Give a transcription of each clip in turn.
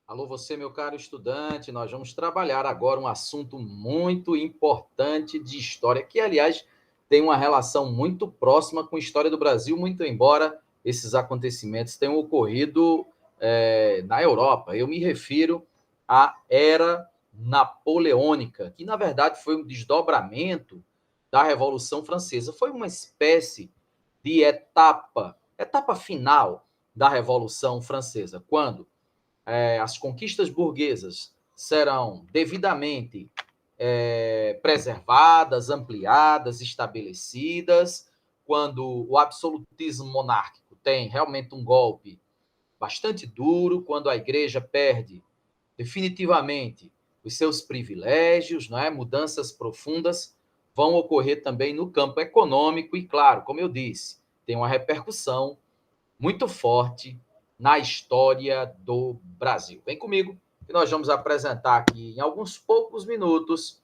Alô, você, meu caro estudante, nós vamos trabalhar agora um assunto muito importante de história, que, aliás, tem uma relação muito próxima com a história do Brasil, muito embora esses acontecimentos tenham ocorrido na Europa. Eu me refiro à Era Napoleônica, que, na verdade, foi um desdobramento da Revolução Francesa. Foi uma espécie de etapa final da Revolução Francesa, quando as conquistas burguesas serão devidamente preservadas, ampliadas, estabelecidas, quando o absolutismo monárquico tem realmente um golpe bastante duro, quando a igreja perde definitivamente os seus privilégios, não é? Mudanças profundas vão ocorrer também no campo econômico e, claro, como eu disse, tem uma repercussão muito forte na história do Brasil. Vem comigo que nós vamos apresentar aqui em alguns poucos minutos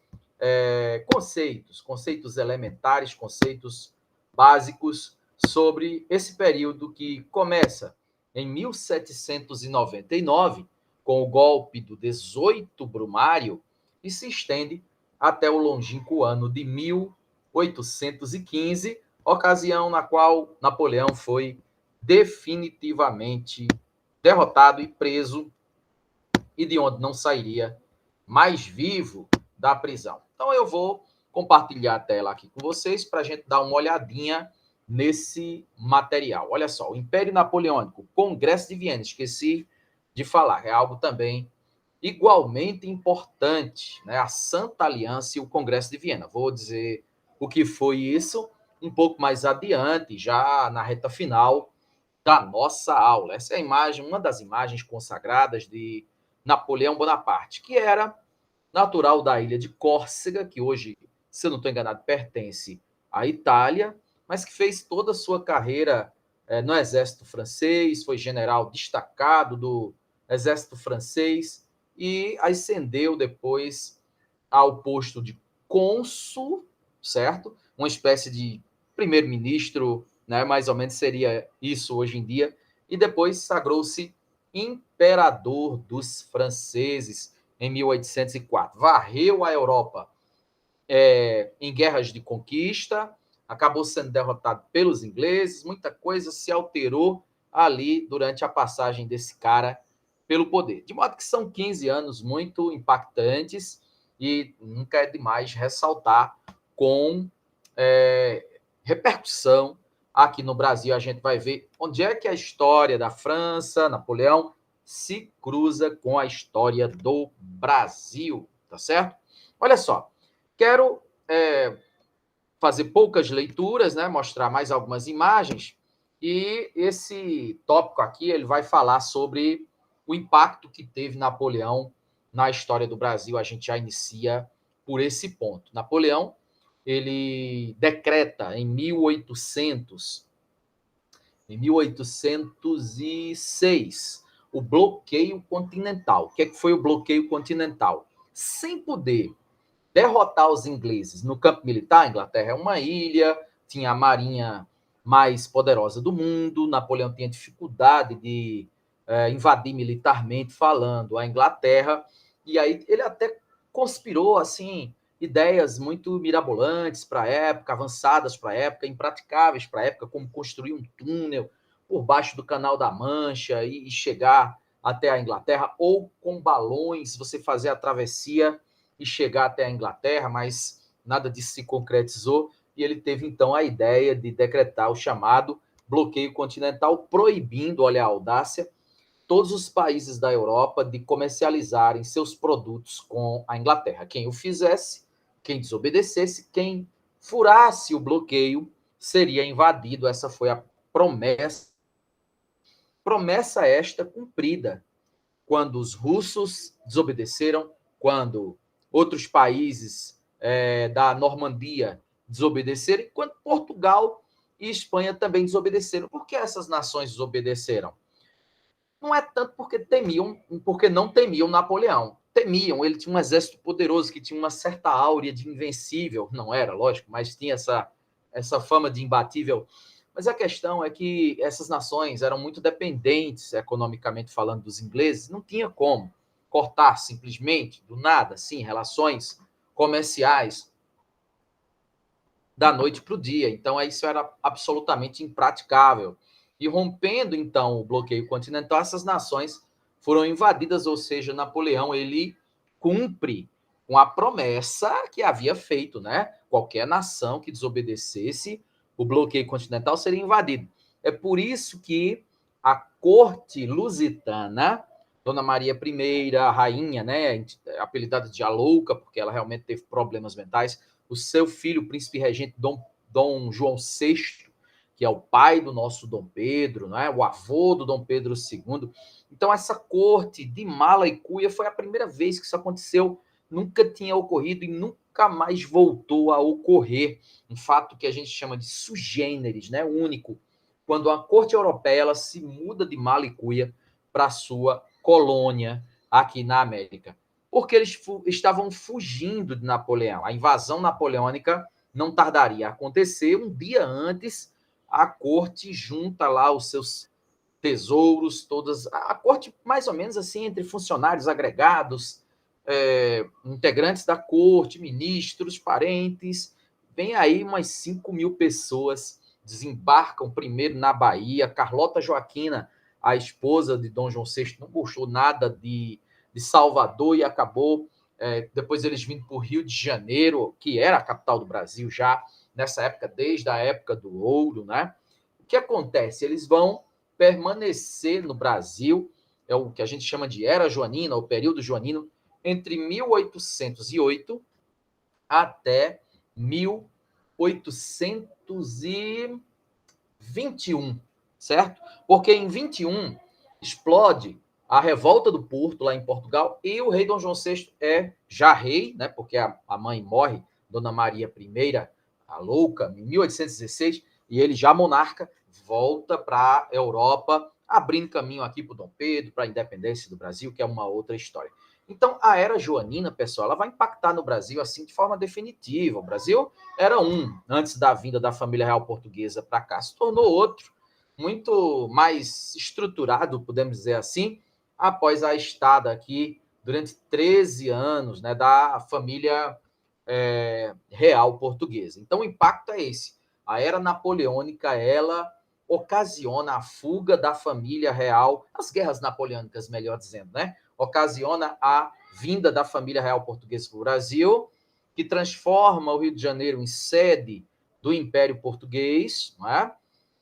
conceitos elementares, conceitos básicos sobre esse período que começa em 1799 com o golpe do 18 Brumário e se estende até o longínquo ano de 1815, ocasião na qual Napoleão foi definitivamente derrotado e preso, e de onde não sairia mais vivo da prisão. Então eu vou compartilhar a tela aqui com vocês para a gente dar uma olhadinha nesse material. Olha só, o Império Napoleônico, Congresso de Viena, esqueci de falar, é algo também igualmente importante, né? A Santa Aliança e o Congresso de Viena. Vou dizer o que foi isso um pouco mais adiante, já na reta final da nossa aula. Essa é a imagem, uma das imagens consagradas de Napoleão Bonaparte, que era natural da ilha de Córcega, que hoje, se eu não estou enganado, pertence à Itália, mas que fez toda a sua carreira no exército francês, foi general destacado do exército francês e ascendeu depois ao posto de cônsul, certo? Uma espécie de primeiro-ministro, né? Mais ou menos seria isso hoje em dia, e depois sagrou-se imperador dos franceses em 1804. Varreu a Europa em guerras de conquista, acabou sendo derrotado pelos ingleses, muita coisa se alterou ali durante a passagem desse cara pelo poder. De modo que são 15 anos muito impactantes e nunca é demais ressaltar com repercussão aqui no Brasil. A gente vai ver onde é que a história da França, Napoleão, se cruza com a história do Brasil, tá certo? Olha só, quero fazer poucas leituras, né, mostrar mais algumas imagens, e esse tópico aqui ele vai falar sobre o impacto que teve Napoleão na história do Brasil. A gente já inicia por esse ponto. Napoleão, ele decreta em 1806 o bloqueio continental. O que foi o bloqueio continental? Sem poder derrotar os ingleses no campo militar, a Inglaterra é uma ilha, tinha a marinha mais poderosa do mundo, Napoleão tinha dificuldade de invadir militarmente falando a Inglaterra, e aí ele até conspirou assim ideias muito mirabolantes para a época, avançadas para a época, impraticáveis para a época, como construir um túnel por baixo do Canal da Mancha e chegar até a Inglaterra, ou com balões você fazer a travessia e chegar até a Inglaterra, mas nada disso se concretizou, e ele teve então a ideia de decretar o chamado bloqueio continental, proibindo, olha a audácia, todos os países da Europa de comercializarem seus produtos com a Inglaterra. Quem o fizesse, quem desobedecesse, quem furasse o bloqueio, seria invadido. Essa foi a promessa. Promessa esta cumprida quando os russos desobedeceram, quando outros países da Normandia desobedeceram, enquanto Portugal e Espanha também desobedeceram. Por que essas nações desobedeceram? Não é tanto porque temiam, porque não temiam Napoleão. Temiam, ele tinha um exército poderoso que tinha uma certa áurea de invencível, não era, lógico, mas tinha essa fama de imbatível. Mas a questão é que essas nações eram muito dependentes, economicamente falando, dos ingleses, não tinha como cortar simplesmente, do nada, assim, relações comerciais da noite para o dia. Então, isso era absolutamente impraticável. E rompendo, então, o bloqueio continental, essas nações foram invadidas, ou seja, Napoleão, ele cumpre com a promessa que havia feito, né? Qualquer nação que desobedecesse o bloqueio continental seria invadido. É por isso que a corte lusitana, Dona Maria I, a rainha, né, apelidada de a Louca, porque ela realmente teve problemas mentais, o seu filho, o príncipe regente Dom João VI, que é o pai do nosso Dom Pedro, né? O avô do Dom Pedro II. Então, essa corte de mala e cuia foi a primeira vez que isso aconteceu, nunca tinha ocorrido e nunca mais voltou a ocorrer. Um fato que a gente chama de sui generis, né? Único, quando a corte europeia ela se muda de mala e cuia para a sua colônia aqui na América, porque eles estavam fugindo de Napoleão. A invasão napoleônica não tardaria a acontecer. Um dia antes, a corte junta lá os seus tesouros, todas. A corte, mais ou menos assim, entre funcionários agregados, integrantes da corte, ministros, parentes. Vem aí umas 5.000 pessoas, desembarcam primeiro na Bahia. Carlota Joaquina, a esposa de Dom João VI, não gostou nada de Salvador e acabou, depois eles vindo para o Rio de Janeiro, que era a capital do Brasil já nessa época, desde a época do ouro, né? O que acontece? Eles vão permanecer no Brasil, é o que a gente chama de Era Joanina, o período joanino, entre 1808 até 1821, certo? Porque em 21 explode a revolta do Porto, lá em Portugal, e o rei Dom João VI é já rei, né? Porque a mãe morre, Dona Maria I, a louca, em 1816, e ele já monarca, volta para a Europa, abrindo caminho aqui para o Dom Pedro, para a independência do Brasil, que é uma outra história. Então, a Era Joanina, pessoal, ela vai impactar no Brasil assim de forma definitiva. O Brasil era um antes da vinda da família real portuguesa para cá, se tornou outro, muito mais estruturado, podemos dizer assim, após a estada aqui durante 13 anos, né, da família real portuguesa. Então, o impacto é esse. A era napoleônica, ela ocasiona a fuga da família real, as guerras napoleônicas, melhor dizendo, né? Ocasiona a vinda da família real portuguesa para o Brasil, que transforma o Rio de Janeiro em sede do Império Português, não é?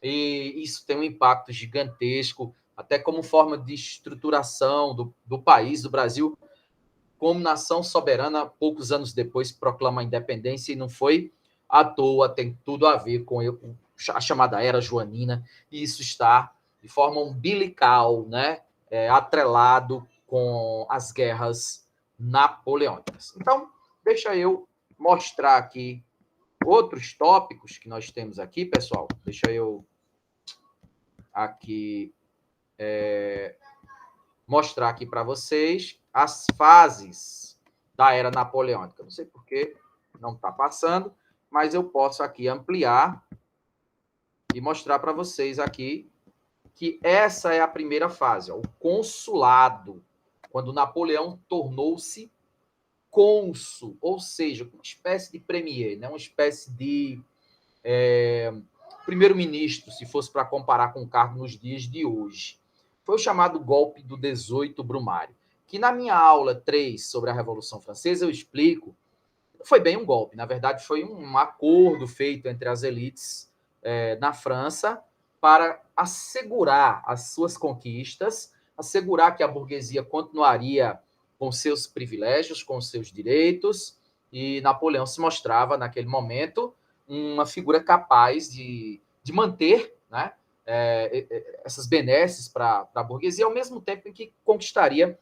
E isso tem um impacto gigantesco, até como forma de estruturação do país, do Brasil, como nação soberana, poucos anos depois proclama a independência, e não foi à toa, tem tudo a ver com a chamada Era Joanina, e isso está de forma umbilical, né, atrelado com as guerras napoleônicas. Então, deixa eu mostrar aqui outros tópicos que nós temos aqui, pessoal. Deixa eu aqui mostrar aqui para vocês as fases da era napoleônica. Não sei por que não está passando, mas eu posso aqui ampliar e mostrar para vocês aqui que essa é a primeira fase, ó, o consulado, quando Napoleão tornou-se cônsul, ou seja, uma espécie de premier, né? Uma espécie de primeiro-ministro, se fosse para comparar com o cargo nos dias de hoje. Foi o chamado golpe do 18 Brumário, que na minha aula 3 sobre a Revolução Francesa eu explico, foi bem um golpe, na verdade foi um acordo feito entre as elites na França para assegurar as suas conquistas, assegurar que a burguesia continuaria com seus privilégios, com seus direitos, e Napoleão se mostrava, naquele momento, uma figura capaz de manter, né, essas benesses para a burguesia, ao mesmo tempo em que conquistaria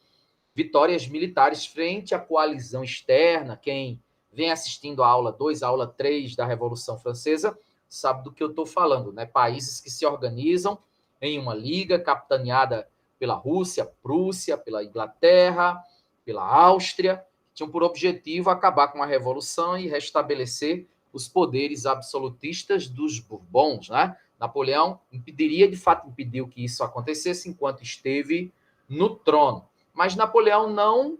vitórias militares frente à coalizão externa. Quem vem assistindo a aula 2, a aula 3 da Revolução Francesa, sabe do que eu estou falando, né? Países que se organizam em uma liga capitaneada pela Rússia, Prússia, pela Inglaterra, pela Áustria, tinham por objetivo acabar com a Revolução e restabelecer os poderes absolutistas dos Bourbons, né? Napoleão impediria, de fato, impediu que isso acontecesse enquanto esteve no trono. Mas Napoleão não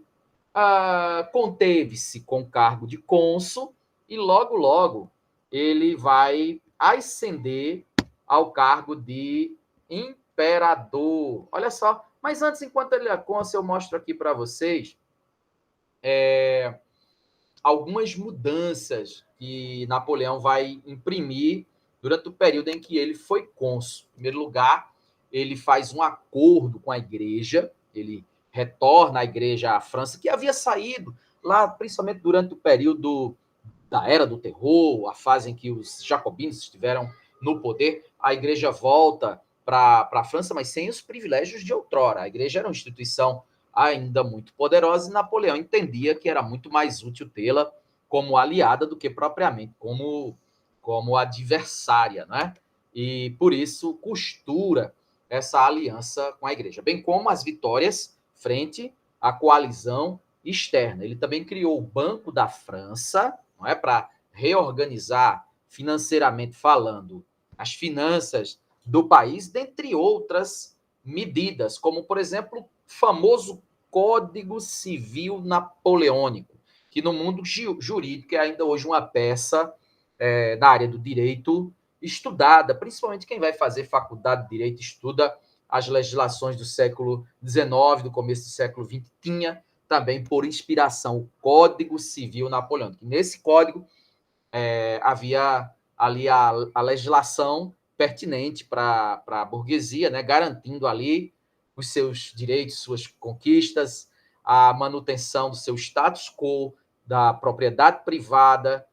conteve-se com o cargo de cônsul e logo, logo ele vai ascender ao cargo de imperador. Olha só, mas antes, enquanto ele é cônsul, eu mostro aqui para vocês algumas mudanças que Napoleão vai imprimir durante o período em que ele foi cônsul. Em primeiro lugar, ele faz um acordo com a igreja, ele retorna à igreja à França, que havia saído lá, principalmente durante o período da Era do Terror, a fase em que os jacobinos estiveram no poder, a igreja volta para a França, mas sem os privilégios de outrora. A igreja era uma instituição ainda muito poderosa e Napoleão entendia que era muito mais útil tê-la como aliada do que propriamente como adversária, né? E por isso costura essa aliança com a igreja, bem como as vitórias frente à coalizão externa. Ele também criou o Banco da França, não é, para reorganizar financeiramente falando as finanças do país, dentre outras medidas, como, por exemplo, o famoso Código Civil Napoleônico, que no mundo jurídico é ainda hoje uma peça da área do direito estudada, principalmente quem vai fazer faculdade de direito estuda as legislações do século XIX, do começo do século XX, tinha também por inspiração o Código Civil Napoleônico. Nesse código havia ali a legislação pertinente para a burguesia, né, garantindo ali os seus direitos, suas conquistas, a manutenção do seu status quo, da propriedade privada,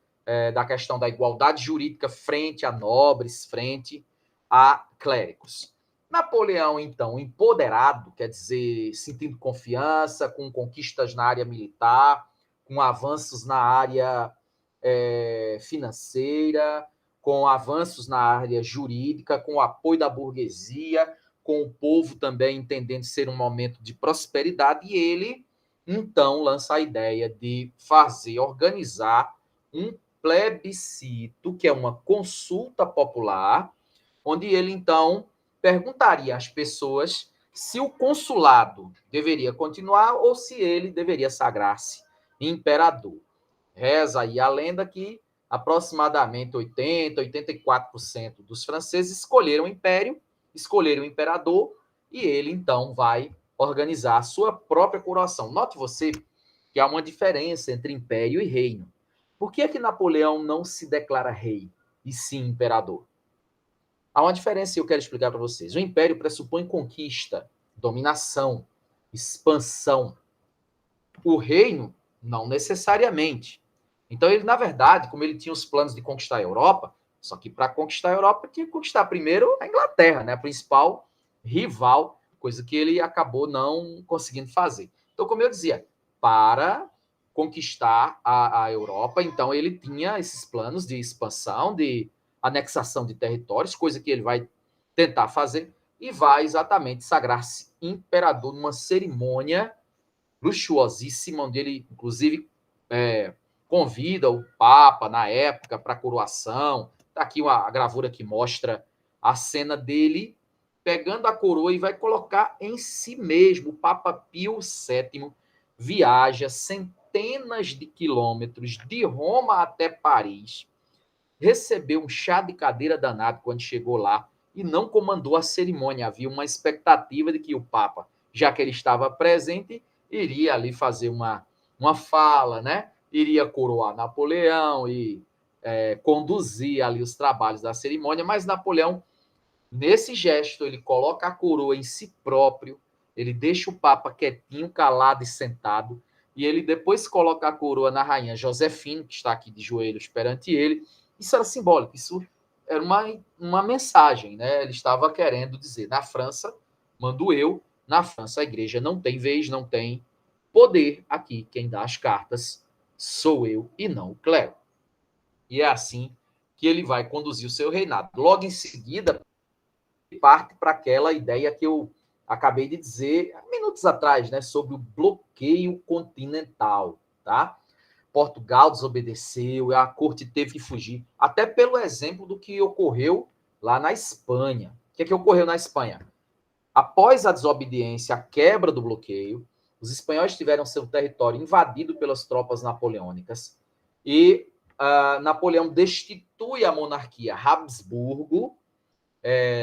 da questão da igualdade jurídica frente a nobres, frente a clérigos. Napoleão, então, empoderado, quer dizer, sentindo confiança, com conquistas na área militar, com avanços na área financeira, com avanços na área jurídica, com o apoio da burguesia, com o povo também entendendo ser um momento de prosperidade, e ele, então, lança a ideia de organizar um plebiscito, que é uma consulta popular, onde ele, então, perguntaria às pessoas se o consulado deveria continuar ou se ele deveria sagrar-se imperador. Reza aí a lenda que aproximadamente 84% dos franceses escolheram o império, escolheram o imperador, e ele, então, vai organizar a sua própria coroação. Note você que há uma diferença entre império e reino. Por que é que Napoleão não se declara rei, e sim imperador? Há uma diferença que eu quero explicar para vocês. O império pressupõe conquista, dominação, expansão. O reino, não necessariamente. Então, ele, na verdade, como ele tinha os planos de conquistar a Europa, só que para conquistar a Europa, tinha que conquistar primeiro a Inglaterra, né? A principal rival, coisa que ele acabou não conseguindo fazer. Então, como eu dizia, para conquistar a Europa, então ele tinha esses planos de expansão, de anexação de territórios, coisa que ele vai tentar fazer, e vai exatamente sagrar-se imperador numa cerimônia luxuosíssima, onde ele, inclusive, convida o Papa, na época, para a coroação. Está aqui a gravura que mostra a cena dele pegando a coroa e vai colocar em si mesmo. O Papa Pio VII viaja centenas de quilômetros de Roma até Paris, recebeu um chá de cadeira danado quando chegou lá e não comandou a cerimônia. Havia uma expectativa de que o Papa, já que ele estava presente, iria ali fazer uma fala, né? Iria coroar Napoleão e conduzir ali os trabalhos da cerimônia, mas Napoleão, nesse gesto, ele coloca a coroa em si próprio, ele deixa o Papa quietinho, calado e sentado, e ele depois coloca a coroa na rainha Josefina, que está aqui de joelhos perante ele. Isso era simbólico, isso era uma mensagem, né? Ele estava querendo dizer, na França, mando eu, na França a igreja não tem vez, não tem poder aqui, quem dá as cartas sou eu e não o clero. E é assim que ele vai conduzir o seu reinado. Logo em seguida, parte para aquela ideia que eu acabei de dizer minutos atrás, né, sobre o bloqueio continental, tá? Portugal desobedeceu, a corte teve que fugir, até pelo exemplo do que ocorreu lá na Espanha. O que ocorreu na Espanha? Após a desobediência, a quebra do bloqueio, os espanhóis tiveram seu território invadido pelas tropas napoleônicas e Napoleão destitui a monarquia Habsburgo,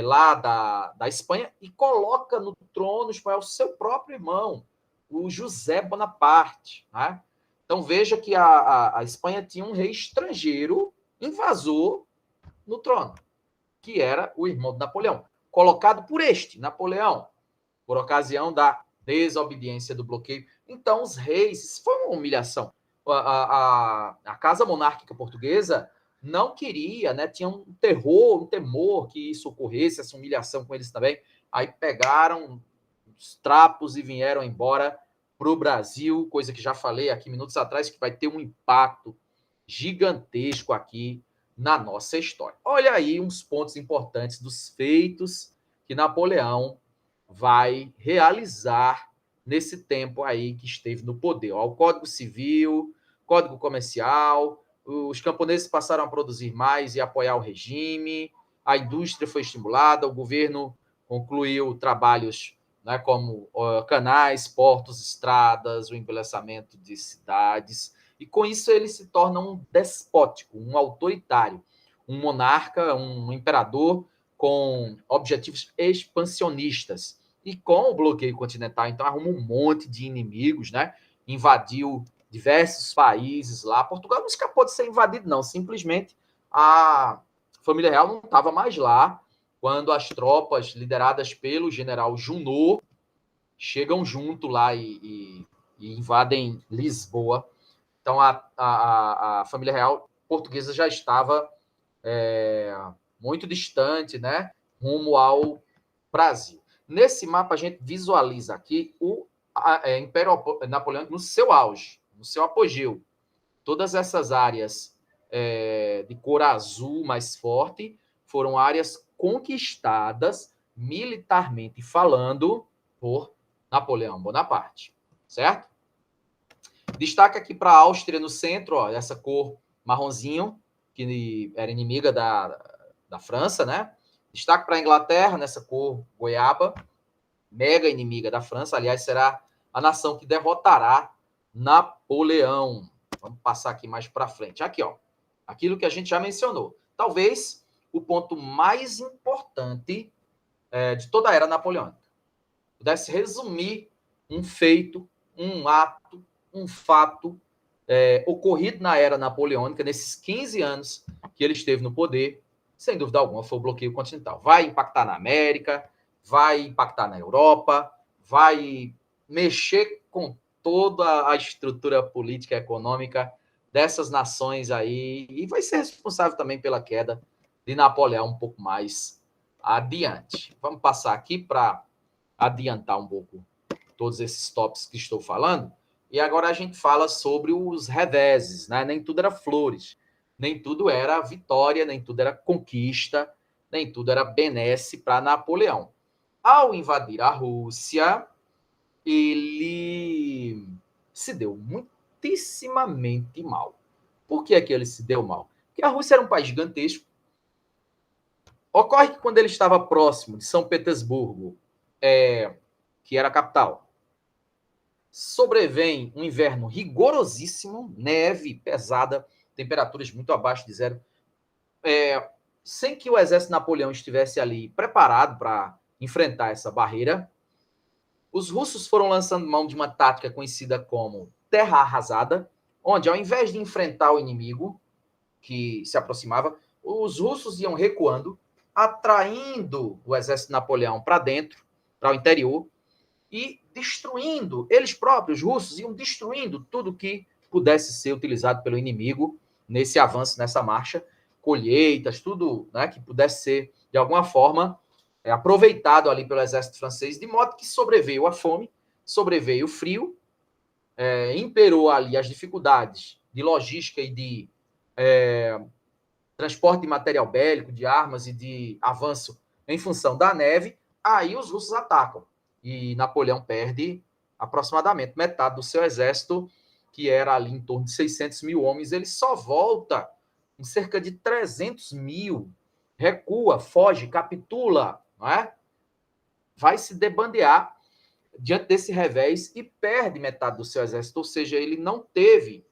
lá da Espanha, e coloca no trono espanhol seu próprio irmão, o José Bonaparte. Né? Então veja que a Espanha tinha um rei estrangeiro, invasor, no trono, que era o irmão de Napoleão, colocado por este, Napoleão, por ocasião da desobediência do bloqueio. Então, os reis, isso foi uma humilhação. A Casa Monárquica Portuguesa não queria, né? Tinha um terror, um temor que isso ocorresse, essa humilhação com eles também. Aí pegaram os trapos e vieram embora para o Brasil, coisa que já falei aqui minutos atrás, que vai ter um impacto gigantesco aqui na nossa história. Olha aí uns pontos importantes dos feitos que Napoleão vai realizar nesse tempo aí que esteve no poder. Ó, o Código Civil, Código Comercial, os camponeses passaram a produzir mais e apoiar o regime, a indústria foi estimulada, o governo concluiu trabalhos, né, como canais, portos, estradas, o embelezamento de cidades, e com isso ele se torna um despótico, um autoritário, um monarca, um imperador com objetivos expansionistas. E com o bloqueio continental, então, arruma um monte de inimigos, né? Invadiu diversos países lá. Portugal não escapou de ser invadido, não. Simplesmente a família real não estava mais lá quando as tropas lideradas pelo general Junot chegam junto lá e invadem Lisboa. Então, a família real portuguesa já estava muito distante, né? Rumo ao Brasil. Nesse mapa, a gente visualiza aqui o Império Napoleônico no seu auge, no seu apogeu. Todas essas áreas de cor azul mais forte foram áreas conquistadas militarmente falando por Napoleão Bonaparte, certo? Destaca aqui para a Áustria no centro, ó, essa cor marronzinho, que era inimiga da França, né? Destaque para a Inglaterra, nessa cor goiaba, mega inimiga da França. Aliás, será a nação que derrotará Napoleão. Vamos passar aqui mais para frente. Aqui, ó, aquilo que a gente já mencionou. Talvez o ponto mais importante de toda a era napoleônica. Pudesse resumir um feito, um ato, um fato ocorrido na era napoleônica, nesses 15 anos que ele esteve no poder, sem dúvida alguma, foi o bloqueio continental. Vai impactar na América, vai impactar na Europa, vai mexer com toda a estrutura política e econômica dessas nações aí, e vai ser responsável também pela queda de Napoleão um pouco mais adiante. Vamos passar aqui para adiantar um pouco todos esses tópicos que estou falando. E agora a gente fala sobre os reveses, né? Nem tudo era flores, nem tudo era vitória, nem tudo era conquista, nem tudo era benesse para Napoleão. Ao invadir a Rússia, ele se deu muitíssimamente mal. Por que é que ele se deu mal? Porque a Rússia era um país gigantesco. Ocorre que quando ele estava próximo de São Petersburgo, que era a capital, sobrevém um inverno rigorosíssimo, neve pesada, temperaturas muito abaixo de zero, sem que o exército de Napoleão estivesse ali preparado para enfrentar essa barreira. Os russos foram lançando mão de uma tática conhecida como terra arrasada, onde, ao invés de enfrentar o inimigo que se aproximava, os russos iam recuando, atraindo o exército de Napoleão para dentro, para o interior, e destruindo, eles próprios, os russos, iam destruindo tudo que pudesse ser utilizado pelo inimigo nesse avanço, nessa marcha, colheitas, tudo, né, que pudesse ser, de alguma forma, aproveitado ali pelo exército francês, de modo que sobreveio a fome, sobreveio o frio, imperou ali as dificuldades de logística e de transporte de material bélico, de armas e de avanço em função da neve, aí os russos atacam. E Napoleão perde aproximadamente metade do seu exército, que era ali em torno de 600 mil homens. Ele só volta em cerca de 300 mil recua, foge, capitula, não é? Vai se debandear diante desse revés e perde metade do seu exército, ou seja, ele não teve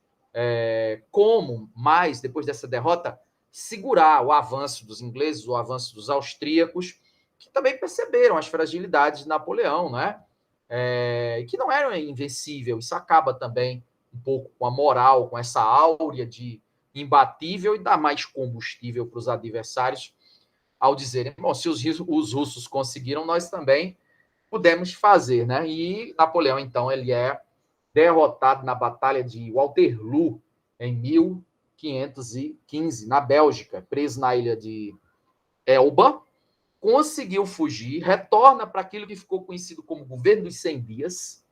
como mais, depois dessa derrota, segurar o avanço dos ingleses, o avanço dos austríacos, que também perceberam as fragilidades de Napoleão, né? Que não era invencível. Isso acaba também um pouco com a moral, com essa áurea de imbatível e dá mais combustível para os adversários ao dizerem, bom, se os russos conseguiram, nós também pudemos fazer, né? E Napoleão, então, ele é derrotado na Batalha de Waterloo em 1515, na Bélgica, preso na ilha de Elba, conseguiu fugir, retorna para aquilo que ficou conhecido como Governo dos 100 Dias,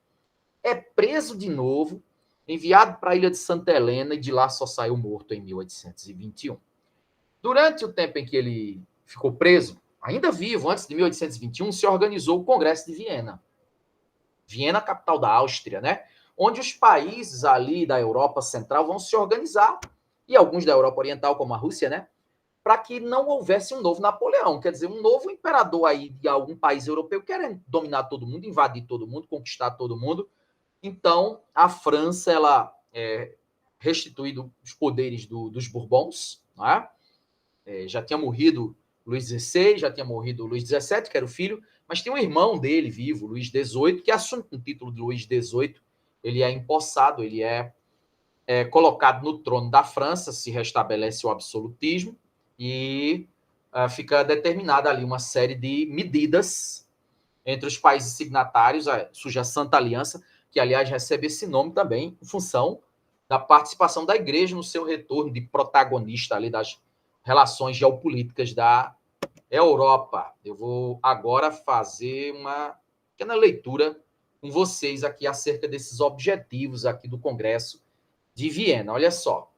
é preso de novo, enviado para a ilha de Santa Helena e de lá só saiu morto em 1821. Durante o tempo em que ele ficou preso, ainda vivo, antes de 1821, se organizou o Congresso de Viena. Viena, capital da Áustria, né? Onde os países ali da Europa Central vão se organizar, e alguns da Europa Oriental, como a Rússia, né? Para que não houvesse um novo Napoleão, quer dizer, um novo imperador aí de algum país europeu querendo dominar todo mundo, invadir todo mundo, conquistar todo mundo. Então, a França, ela restituído os poderes dos Bourbons, né? Já tinha morrido Luís XVI, já tinha morrido Luís XVII, que era o filho, mas tem um irmão dele vivo, Luís XVIII, que assume o título de Luís XVIII. Ele é empossado, ele é colocado no trono da França, se restabelece o absolutismo e fica determinada ali uma série de medidas entre os países signatários, surge a Santa Aliança, que, aliás, recebe esse nome também em função da participação da Igreja no seu retorno de protagonista ali das relações geopolíticas da Europa. Eu vou agora fazer uma pequena leitura com vocês aqui acerca desses objetivos aqui do Congresso de Viena. Olha só.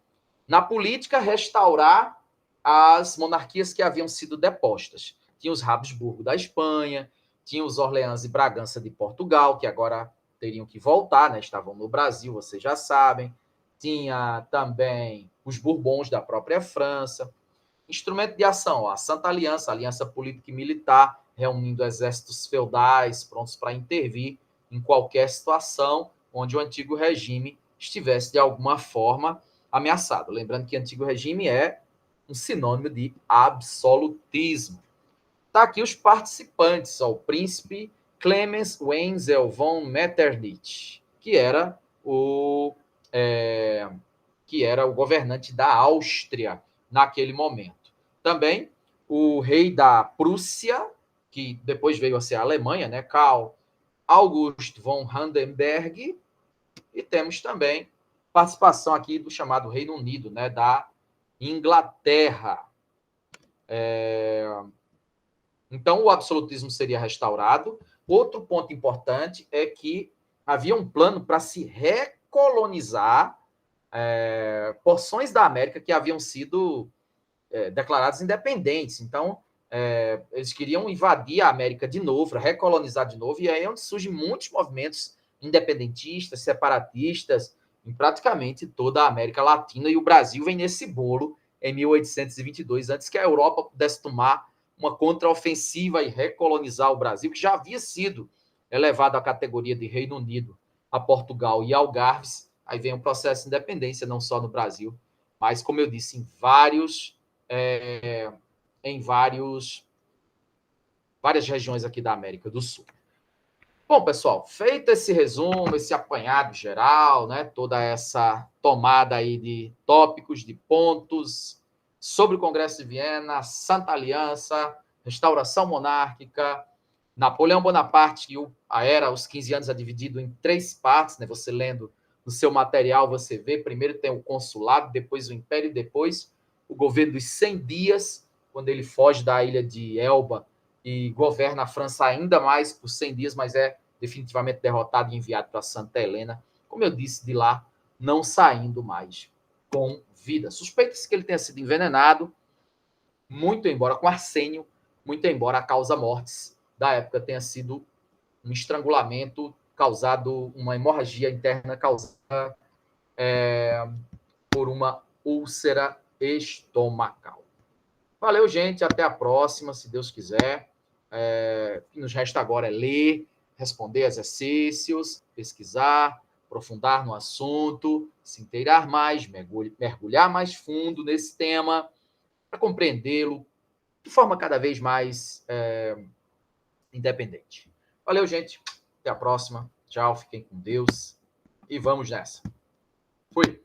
Na política, restaurar as monarquias que haviam sido depostas. Tinha os Habsburgo da Espanha, tinha os Orleans e Bragança de Portugal, que agora teriam que voltar, né? Estavam no Brasil, vocês já sabem. Tinha também os Bourbons da própria França. Instrumento de ação, ó, a Santa Aliança, aliança política e militar, reunindo exércitos feudais prontos para intervir em qualquer situação onde o antigo regime estivesse de alguma forma ameaçado. Lembrando que antigo regime é um sinônimo de absolutismo. Tá aqui os participantes, ó, o príncipe Clemens Wenzel von Metternich, que era o governante da Áustria naquele momento. Também o rei da Prússia, que depois veio a ser a Alemanha, né, Karl August von Hardenberg, e temos também participação aqui do chamado Reino Unido, né, da Inglaterra. Então, o absolutismo seria restaurado. Outro ponto importante é que havia um plano para se recolonizar porções da América que haviam sido declaradas independentes. Então, eles queriam invadir a América de novo, recolonizar de novo, e aí é onde surgem muitos movimentos independentistas, separatistas, em praticamente toda a América Latina, e o Brasil vem nesse bolo em 1822, antes que a Europa pudesse tomar uma contraofensiva e recolonizar o Brasil, que já havia sido elevado à categoria de Reino Unido, a Portugal e Algarves. Aí vem um processo de independência, não só no Brasil, mas, como eu disse, em várias regiões aqui da América do Sul. Bom, pessoal, feito esse resumo, esse apanhado geral, né, toda essa tomada aí de tópicos, de pontos sobre o Congresso de Viena, Santa Aliança, restauração monárquica, Napoleão Bonaparte, que os 15 anos é dividido em 3 partes, né? Você lendo no seu material, você vê, primeiro tem o consulado, depois o império, depois o governo dos 100 dias, quando ele foge da ilha de Elba e governa a França ainda mais por 100 dias, mas é definitivamente derrotado e enviado para Santa Helena, como eu disse, de lá não saindo mais com vida. Suspeita-se que ele tenha sido envenenado, muito embora com arsênio, muito embora a causa mortis da época tenha sido um estrangulamento causado, uma hemorragia interna causada por uma úlcera estomacal. Valeu, gente. Até a próxima, se Deus quiser. O que nos resta agora é ler, responder exercícios, pesquisar, aprofundar no assunto, se inteirar mais, mergulhar mais fundo nesse tema, para compreendê-lo de forma cada vez mais independente. Valeu, gente. Até a próxima. Tchau, fiquem com Deus. E vamos nessa. Fui.